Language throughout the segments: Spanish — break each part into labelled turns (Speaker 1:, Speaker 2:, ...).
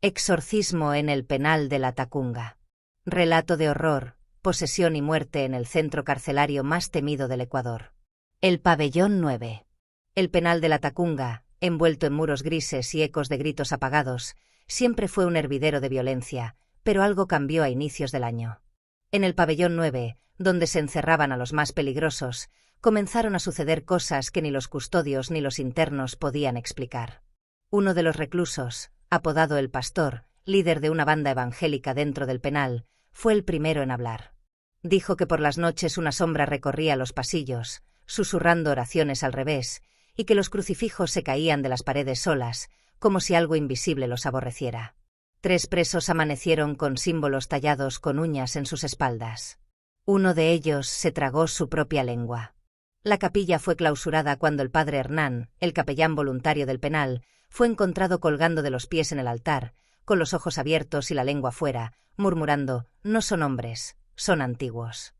Speaker 1: Exorcismo en el penal de la Tacunga. Relato de horror, posesión y muerte en el centro carcelario más temido del Ecuador. El pabellón 9. El penal de la Tacunga, envuelto en muros grises y ecos de gritos apagados, siempre fue un hervidero de violencia, pero algo cambió a inicios del año. En el pabellón 9, donde se encerraban a los más peligrosos, comenzaron a suceder cosas que ni los custodios ni los internos podían explicar. Uno de los reclusos, apodado el Pastor, líder de una banda evangélica dentro del penal, fue el primero en hablar. Dijo que por las noches una sombra recorría los pasillos, susurrando oraciones al revés, y que los crucifijos se caían de las paredes solas, como si algo invisible los aborreciera. 3 presos amanecieron con símbolos tallados con uñas en sus espaldas. Uno de ellos se tragó su propia lengua. La capilla fue clausurada cuando el padre Hernán, el capellán voluntario del penal, fue encontrado colgando de los pies en el altar, con los ojos abiertos y la lengua fuera, murmurando: «No son hombres, son antiguos».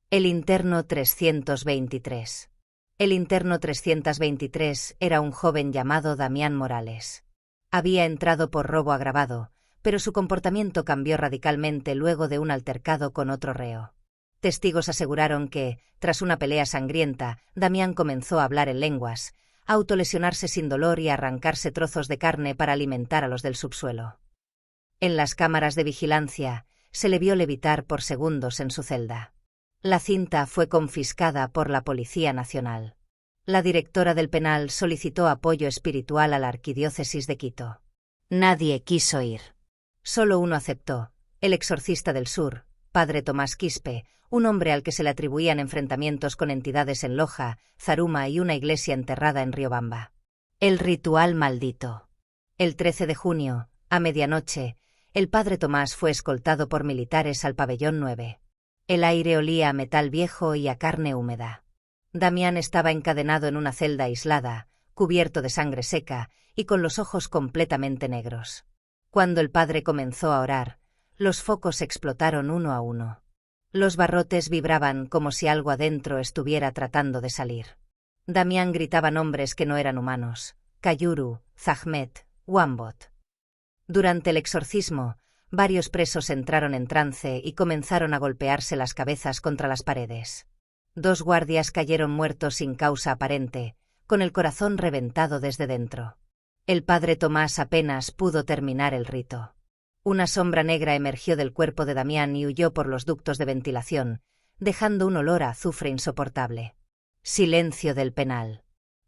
Speaker 1: El interno 323. El interno 323 era un joven llamado Damián Morales. Había entrado por robo agravado, pero su comportamiento cambió radicalmente luego de un altercado con otro reo. Testigos aseguraron que, tras una pelea sangrienta, Damián comenzó a hablar en lenguas, a autolesionarse sin dolor y a arrancarse trozos de carne para alimentar a los del subsuelo. En las cámaras de vigilancia, se le vio levitar por segundos en su celda. La cinta fue confiscada por la Policía Nacional. La directora del penal solicitó apoyo espiritual a la Arquidiócesis de Quito. Nadie quiso ir. Solo uno aceptó: el exorcista del sur, padre Tomás Quispe, un hombre al que se le atribuían enfrentamientos con entidades en Loja, Zaruma y una iglesia enterrada en Riobamba. El ritual maldito. El 13 de junio, a medianoche, el padre Tomás fue escoltado por militares al pabellón 9. El aire olía a metal viejo y a carne húmeda. Damián estaba encadenado en una celda aislada, cubierto de sangre seca y con los ojos completamente negros. Cuando el padre comenzó a orar, los focos explotaron uno a uno. Los barrotes vibraban como si algo adentro estuviera tratando de salir. Damián gritaba nombres que no eran humanos: Cayuru, Zahmet, Wambot. Durante el exorcismo, varios presos entraron en trance y comenzaron a golpearse las cabezas contra las paredes. 2 guardias cayeron muertos sin causa aparente, con el corazón reventado desde dentro. El padre Tomás apenas pudo terminar el rito. Una sombra negra emergió del cuerpo de Damián y huyó por los ductos de ventilación, dejando un olor a azufre insoportable. Silencio del penal.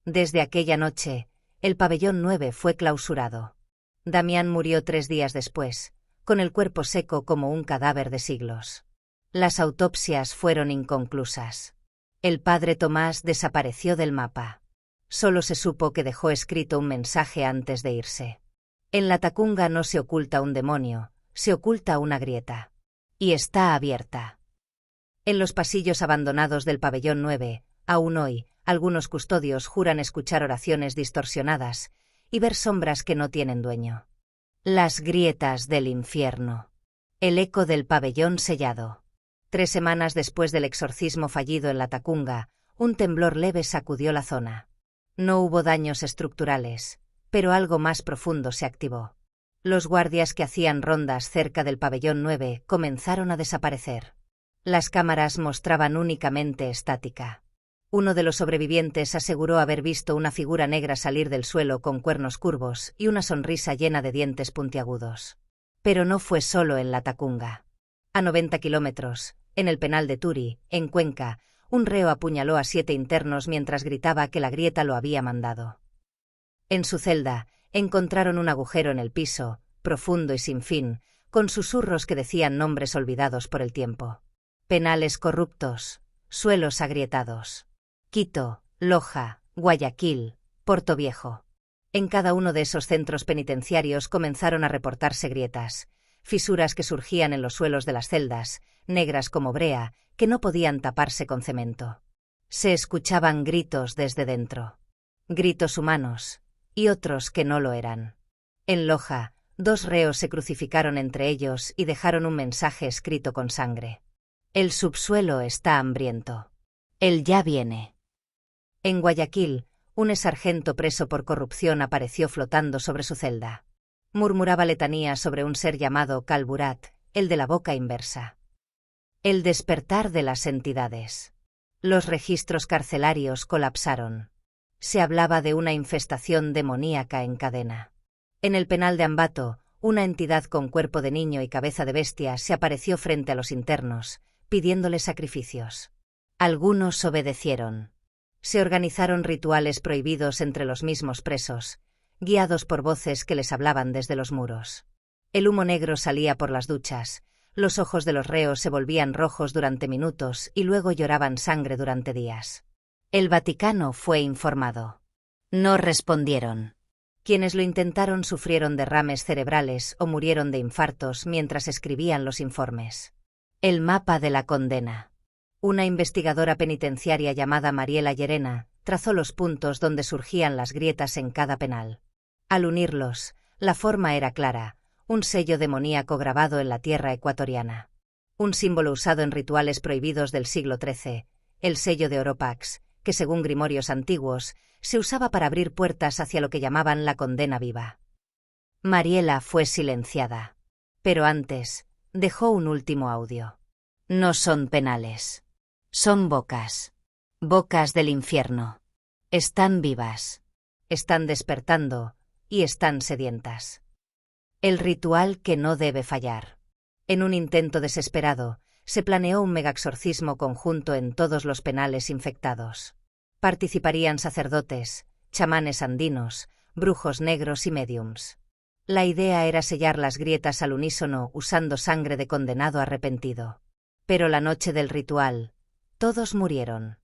Speaker 1: Desde aquella noche, el pabellón 9 fue clausurado. Damián murió 3 días después, con el cuerpo seco como un cadáver de siglos. Las autopsias fueron inconclusas. El padre Tomás desapareció del mapa. Solo se supo que dejó escrito un mensaje antes de irse. En la Tacunga no se oculta un demonio, se oculta una grieta. Y está abierta. En los pasillos abandonados del pabellón 9, aún hoy, algunos custodios juran escuchar oraciones distorsionadas y ver sombras que no tienen dueño. Las grietas del infierno. El eco del pabellón sellado. 3 semanas después del exorcismo fallido en la Tacunga, un temblor leve sacudió la zona. No hubo daños estructurales, pero algo más profundo se activó. Los guardias que hacían rondas cerca del pabellón 9 comenzaron a desaparecer. Las cámaras mostraban únicamente estática. Uno de los sobrevivientes aseguró haber visto una figura negra salir del suelo con cuernos curvos y una sonrisa llena de dientes puntiagudos. Pero no fue solo en la Tacunga. A 90 kilómetros, en el penal de Turi, en Cuenca, un reo apuñaló a 7 internos mientras gritaba que la grieta lo había mandado. En su celda, encontraron un agujero en el piso, profundo y sin fin, con susurros que decían nombres olvidados por el tiempo. Penales corruptos, suelos agrietados. Quito, Loja, Guayaquil, Portoviejo. En cada uno de esos centros penitenciarios comenzaron a reportarse grietas, fisuras que surgían en los suelos de las celdas, negras como brea, que no podían taparse con cemento. Se escuchaban gritos desde dentro. Gritos humanos, y otros que no lo eran. En Loja, 2 reos se crucificaron entre ellos y dejaron un mensaje escrito con sangre. El subsuelo está hambriento. Él ya viene. En Guayaquil, un sargento preso por corrupción apareció flotando sobre su celda. Murmuraba letanía sobre un ser llamado Calburat, el de la boca inversa. El despertar de las entidades. Los registros carcelarios colapsaron. Se hablaba de una infestación demoníaca en cadena. En el penal de Ambato, una entidad con cuerpo de niño y cabeza de bestia se apareció frente a los internos, pidiéndole sacrificios. Algunos obedecieron. Se organizaron rituales prohibidos entre los mismos presos, guiados por voces que les hablaban desde los muros. El humo negro salía por las duchas, los ojos de los reos se volvían rojos durante minutos y luego lloraban sangre durante días. El Vaticano fue informado. No respondieron. Quienes lo intentaron sufrieron derrames cerebrales o murieron de infartos mientras escribían los informes. El mapa de la condena. Una investigadora penitenciaria llamada Mariela Llerena trazó los puntos donde surgían las grietas en cada penal. Al unirlos, la forma era clara, un sello demoníaco grabado en la tierra ecuatoriana. Un símbolo usado en rituales prohibidos del siglo XIII, el sello de Oropax, que según grimorios antiguos, se usaba para abrir puertas hacia lo que llamaban la condena viva. Mariela fue silenciada. Pero antes, dejó un último audio. No son penales. Son bocas. Bocas del infierno. Están vivas. Están despertando, y están sedientas. El ritual que no debe fallar. En un intento desesperado, se planeó un megaexorcismo conjunto en todos los penales infectados. Participarían sacerdotes, chamanes andinos, brujos negros y médiums. La idea era sellar las grietas al unísono usando sangre de condenado arrepentido. Pero la noche del ritual, todos murieron.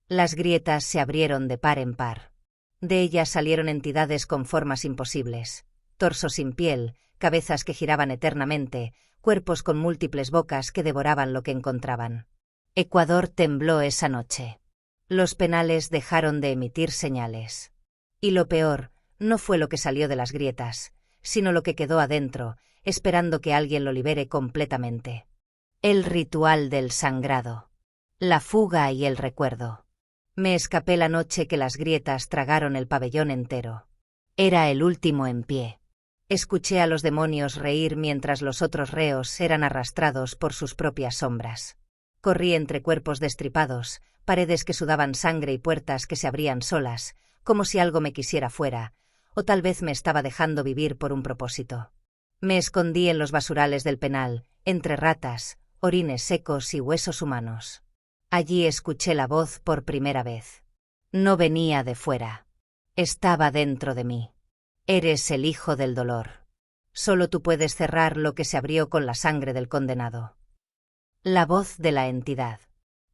Speaker 1: Las grietas se abrieron de par en par. De ellas salieron entidades con formas imposibles, torsos sin piel, cabezas que giraban eternamente, cuerpos con múltiples bocas que devoraban lo que encontraban. Ecuador tembló esa noche. Los penales dejaron de emitir señales. Y lo peor, no fue lo que salió de las grietas, sino lo que quedó adentro, esperando que alguien lo libere completamente. El ritual del sangrado. La fuga y el recuerdo. Me escapé la noche que las grietas tragaron el pabellón entero. Era el último en pie. Escuché a los demonios reír mientras los otros reos eran arrastrados por sus propias sombras. Corrí entre cuerpos destripados, paredes que sudaban sangre y puertas que se abrían solas, como si algo me quisiera fuera, o tal vez me estaba dejando vivir por un propósito. Me escondí en los basurales del penal, entre ratas, orines secos y huesos humanos. Allí escuché la voz por primera vez. No venía de fuera. Estaba dentro de mí. Eres el hijo del dolor. Solo tú puedes cerrar lo que se abrió con la sangre del condenado. La voz de la entidad.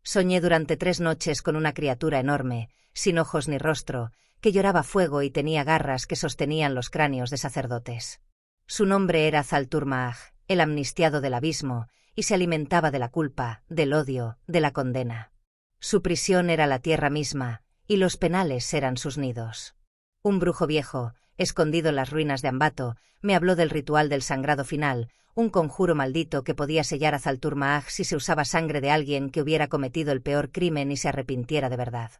Speaker 1: Soñé durante 3 noches con una criatura enorme, sin ojos ni rostro, que lloraba fuego y tenía garras que sostenían los cráneos de sacerdotes. Su nombre era Zalturmaag, el amnistiado del abismo, y se alimentaba de la culpa, del odio, de la condena. Su prisión era la tierra misma, y los penales eran sus nidos. Un brujo viejo, escondido en las ruinas de Ambato, me habló del ritual del sangrado final, un conjuro maldito que podía sellar a Zalturmaag si se usaba sangre de alguien que hubiera cometido el peor crimen y se arrepintiera de verdad.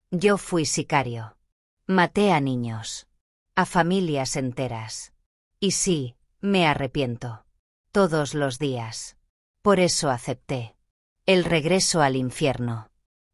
Speaker 1: Yo fui sicario. Maté a niños. A familias enteras. Y sí, me arrepiento. Todos los días. Por eso acepté. El regreso al infierno.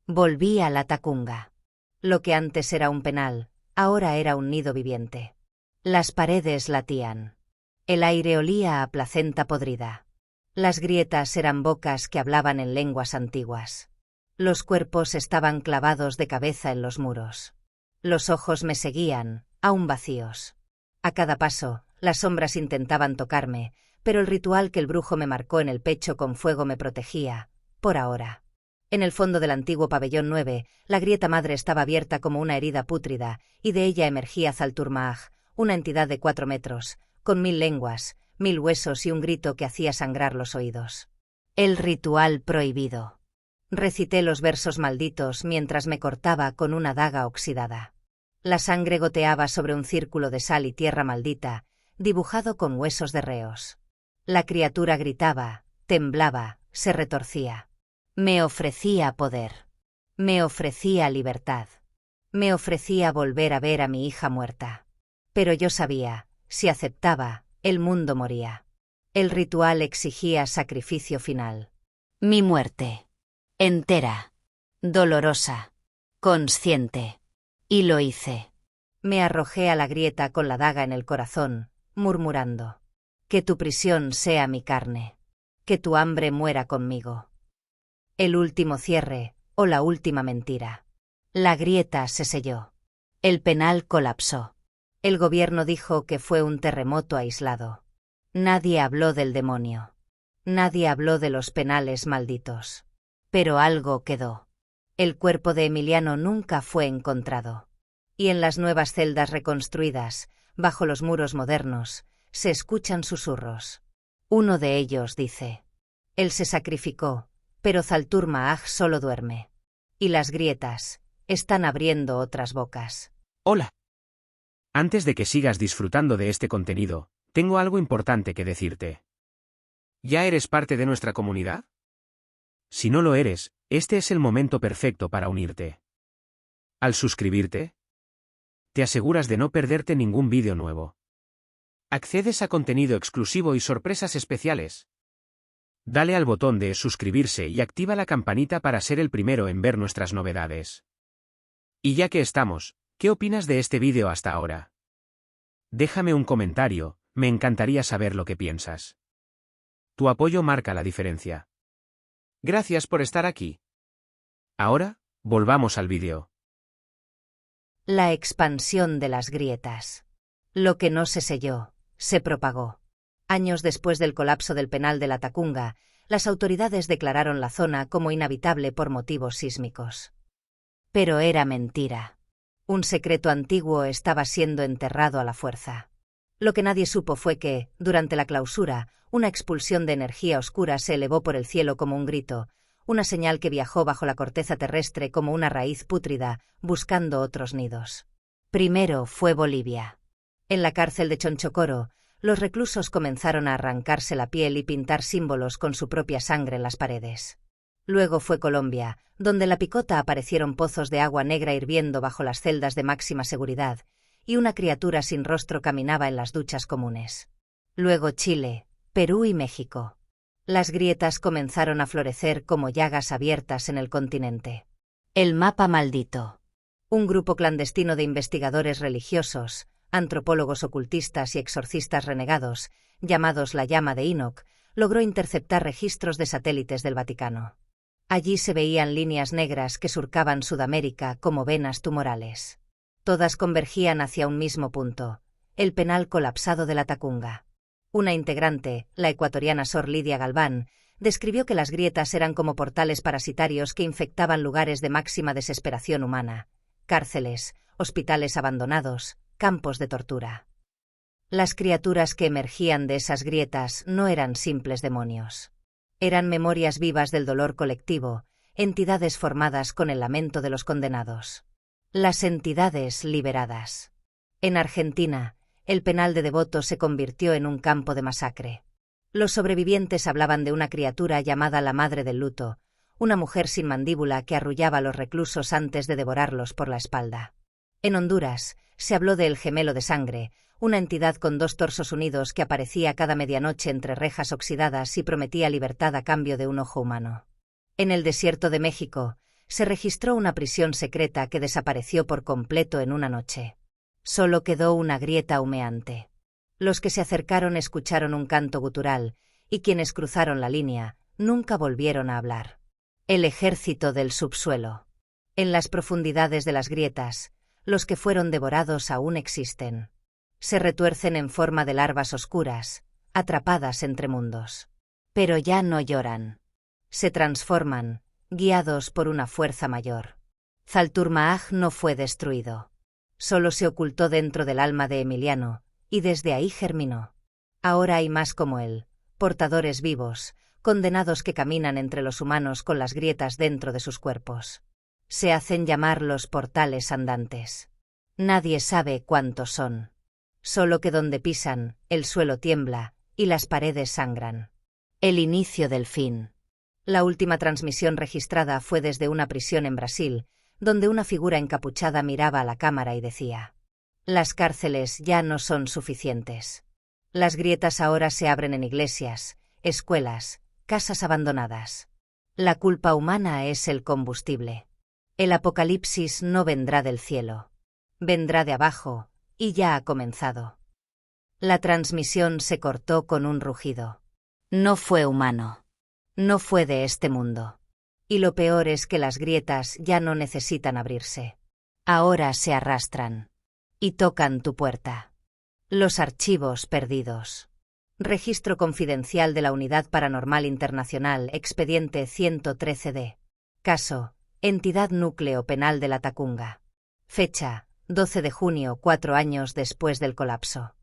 Speaker 1: Volví a la Tacunga. Lo que antes era un penal, ahora era un nido viviente. Las paredes latían. El aire olía a placenta podrida. Las grietas eran bocas que hablaban en lenguas antiguas. Los cuerpos estaban clavados de cabeza en los muros. Los ojos me seguían, aún vacíos. A cada paso, las sombras intentaban tocarme, pero el ritual que el brujo me marcó en el pecho con fuego me protegía, por ahora. En el fondo del antiguo pabellón 9, la grieta madre estaba abierta como una herida pútrida, y de ella emergía Zalturmaag, una entidad de 4 metros, con 1000 lenguas, 1000 huesos y un grito que hacía sangrar los oídos. El ritual prohibido. Recité los versos malditos mientras me cortaba con una daga oxidada. La sangre goteaba sobre un círculo de sal y tierra maldita, dibujado con huesos de reos. La criatura gritaba, temblaba, se retorcía. Me ofrecía poder. Me ofrecía libertad. Me ofrecía volver a ver a mi hija muerta. Pero yo sabía, si aceptaba, El mundo moría. El ritual exigía sacrificio final. Mi muerte. Entera. Dolorosa. Consciente. Y lo hice. Me arrojé a la grieta con la daga en el corazón, murmurando: que tu prisión sea mi carne. Que tu hambre muera conmigo. El último cierre, o la última mentira. La grieta se selló. El penal colapsó. El gobierno dijo que fue un terremoto aislado. Nadie habló del demonio. Nadie habló de los penales malditos. Pero algo quedó. El cuerpo de Emiliano nunca fue encontrado. Y en las nuevas celdas reconstruidas, bajo los muros modernos, se escuchan susurros. Uno de ellos dice: él se sacrificó, pero Zaltur Maag solo duerme. Y las grietas están abriendo otras bocas.
Speaker 2: Hola. Antes de que sigas disfrutando de este contenido, tengo algo importante que decirte. ¿Ya eres parte de nuestra comunidad? Si no lo eres, este es el momento perfecto para unirte. Al suscribirte, te aseguras de no perderte ningún vídeo nuevo. Accedes a contenido exclusivo y sorpresas especiales. Dale al botón de suscribirse y activa la campanita para ser el primero en ver nuestras novedades. Y ya que estamos, ¿qué opinas de este vídeo hasta ahora? Déjame un comentario, me encantaría saber lo que piensas. Tu apoyo marca la diferencia. Gracias por estar aquí. Ahora, volvamos al vídeo.
Speaker 1: La expansión de las grietas. Lo que no se selló, se propagó. Años después del colapso del penal de la Tacunga, las autoridades declararon la zona como inhabitable por motivos sísmicos. Pero era mentira. Un secreto antiguo estaba siendo enterrado a la fuerza. Lo que nadie supo fue que, durante la clausura, una expulsión de energía oscura se elevó por el cielo como un grito, una señal que viajó bajo la corteza terrestre como una raíz pútrida, buscando otros nidos. Primero fue Bolivia. En la cárcel de Chonchocoro, los reclusos comenzaron a arrancarse la piel y pintar símbolos con su propia sangre en las paredes. Luego fue Colombia, donde en la Picota aparecieron pozos de agua negra hirviendo bajo las celdas de máxima seguridad, y una criatura sin rostro caminaba en las duchas comunes. Luego Chile, Perú y México. Las grietas comenzaron a florecer como llagas abiertas en el continente. El mapa maldito. Un grupo clandestino de investigadores religiosos, antropólogos ocultistas y exorcistas renegados, llamados la Llama de Enoch, logró interceptar registros de satélites del Vaticano. Allí se veían líneas negras que surcaban Sudamérica como venas tumorales. Todas convergían hacia un mismo punto: el penal colapsado de la Tacunga. Una integrante, la ecuatoriana Sor Lidia Galván, describió que las grietas eran como portales parasitarios que infectaban lugares de máxima desesperación humana: cárceles, hospitales abandonados, campos de tortura. Las criaturas que emergían de esas grietas no eran simples demonios. Eran memorias vivas del dolor colectivo, entidades formadas con el lamento de los condenados. Las entidades liberadas. En Argentina, el penal de Devoto se convirtió en un campo de masacre. Los sobrevivientes hablaban de una criatura llamada la Madre del Luto, una mujer sin mandíbula que arrullaba a los reclusos antes de devorarlos por la espalda. En Honduras, se habló de El Gemelo de Sangre, una entidad con dos torsos unidos que aparecía cada medianoche entre rejas oxidadas y prometía libertad a cambio de un ojo humano. En el desierto de México, se registró una prisión secreta que desapareció por completo en una noche. Solo quedó una grieta humeante. Los que se acercaron escucharon un canto gutural, y quienes cruzaron la línea nunca volvieron a hablar. El ejército del subsuelo. En las profundidades de las grietas, los que fueron devorados aún existen. Se retuercen en forma de larvas oscuras, atrapadas entre mundos. Pero ya no lloran. Se transforman, guiados por una fuerza mayor. Zaltur Maag no fue destruido. Solo se ocultó dentro del alma de Emiliano, y desde ahí germinó. Ahora hay más como él, portadores vivos, condenados que caminan entre los humanos con las grietas dentro de sus cuerpos. Se hacen llamar los portales andantes. Nadie sabe cuántos son. Solo que donde pisan, el suelo tiembla, y las paredes sangran. El inicio del fin. La última transmisión registrada fue desde una prisión en Brasil, donde una figura encapuchada miraba a la cámara y decía: las cárceles ya no son suficientes. Las grietas ahora se abren en iglesias, escuelas, casas abandonadas. La culpa humana es el combustible. El apocalipsis no vendrá del cielo. Vendrá de abajo, y ya ha comenzado. La transmisión se cortó con un rugido. No fue humano. No fue de este mundo. Y lo peor es que las grietas ya no necesitan abrirse. Ahora se arrastran. Y tocan tu puerta. Los archivos perdidos. Registro confidencial de la Unidad Paranormal Internacional, expediente 113D. Caso: Entidad Núcleo Penal de la Tacunga. Fecha: 12 de junio, 4 años después del colapso.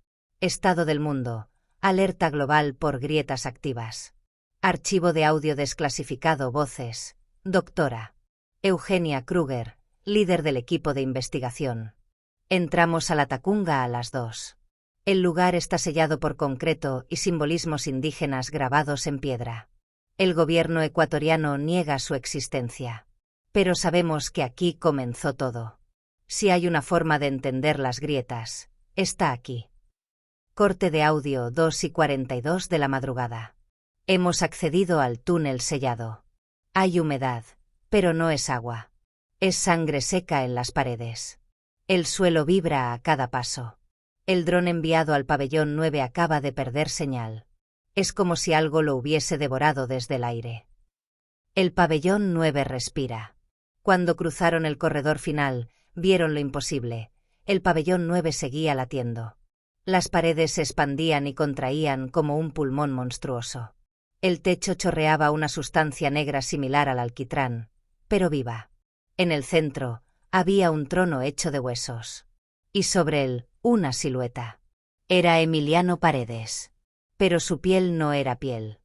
Speaker 1: Estado del mundo: alerta global por grietas activas. Archivo de audio desclasificado. Voces: Doctora Eugenia Kruger, líder del equipo de investigación. Entramos a la Tacunga a las 2. El lugar está sellado por concreto y simbolismos indígenas grabados en piedra. El gobierno ecuatoriano niega su existencia. Pero sabemos que aquí comenzó todo. Si hay una forma de entender las grietas, está aquí. Corte de audio: 2:42 de la madrugada. Hemos accedido al túnel sellado. Hay humedad, pero no es agua. Es sangre seca en las paredes. El suelo vibra a cada paso. El dron enviado al pabellón 9 acaba de perder señal. Es como si algo lo hubiese devorado desde el aire. El pabellón 9 respira. Cuando cruzaron el corredor final, vieron lo imposible. El pabellón 9 seguía latiendo. Las paredes se expandían y contraían como un pulmón monstruoso. El techo chorreaba una sustancia negra similar al alquitrán, pero viva. En el centro, había un trono hecho de huesos. Y sobre él, una silueta. Era Emiliano Paredes. Pero su piel no era piel.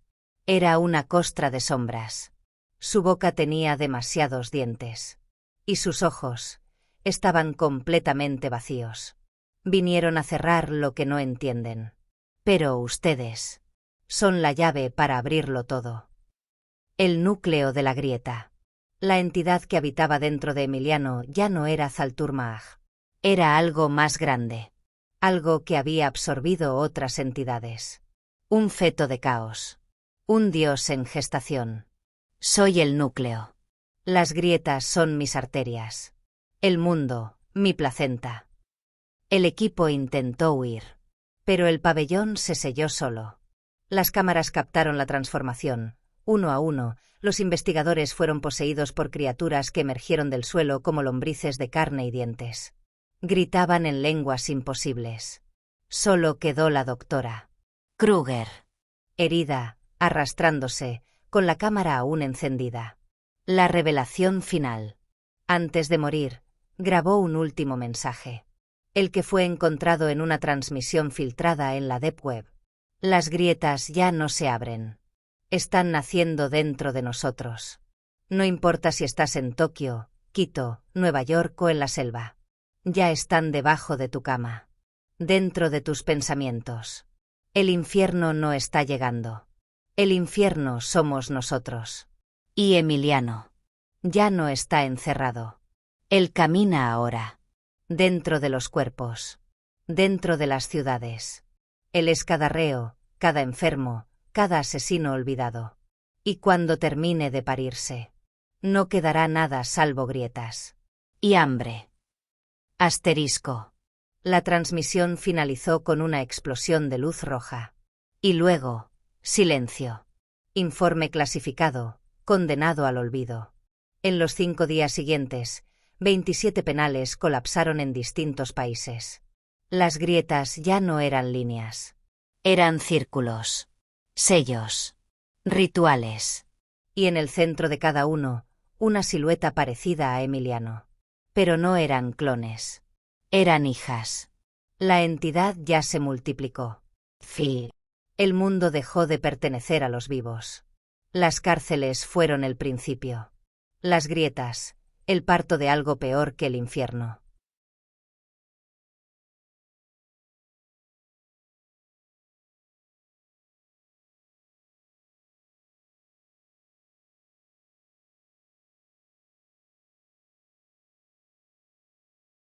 Speaker 1: Era una costra de sombras. Su boca tenía demasiados dientes. Y sus ojos estaban completamente vacíos. Vinieron a cerrar lo que no entienden. Pero ustedes son la llave para abrirlo todo. El núcleo de la grieta. La entidad que habitaba dentro de Emiliano ya no era Zalturmaag. Era algo más grande. Algo que había absorbido otras entidades. Un feto de caos. Un dios en gestación. Soy el núcleo. Las grietas son mis arterias. El mundo, mi placenta. El equipo intentó huir. Pero el pabellón se selló solo. Las cámaras captaron la transformación. Uno a uno, los investigadores fueron poseídos por criaturas que emergieron del suelo como lombrices de carne y dientes. Gritaban en lenguas imposibles. Solo quedó la doctora Kruger, herida, arrastrándose, con la cámara aún encendida. La revelación final. Antes de morir, grabó un último mensaje. El que fue encontrado en una transmisión filtrada en la Deep Web. Las grietas ya no se abren. Están naciendo dentro de nosotros. No importa si estás en Tokio, Quito, Nueva York o en la selva. Ya están debajo de tu cama. Dentro de tus pensamientos. El infierno no está llegando. El infierno somos nosotros. Y Emiliano ya no está encerrado. Él camina ahora. Dentro de los cuerpos. Dentro de las ciudades. Él es cada reo, cada enfermo, cada asesino olvidado. Y cuando termine de parirse, no quedará nada salvo grietas. Y hambre. Asterisco. La transmisión finalizó con una explosión de luz roja. Y luego, silencio. Informe clasificado, condenado al olvido. En los 5 días siguientes, 27 penales colapsaron en distintos países. Las grietas ya no eran líneas. Eran círculos. Sellos. Rituales. Y en el centro de cada uno, una silueta parecida a Emiliano. Pero no eran clones. Eran hijas. La entidad ya se multiplicó. Fin. El mundo dejó de pertenecer a los vivos. Las cárceles fueron el principio. Las grietas, el parto de algo peor que el infierno.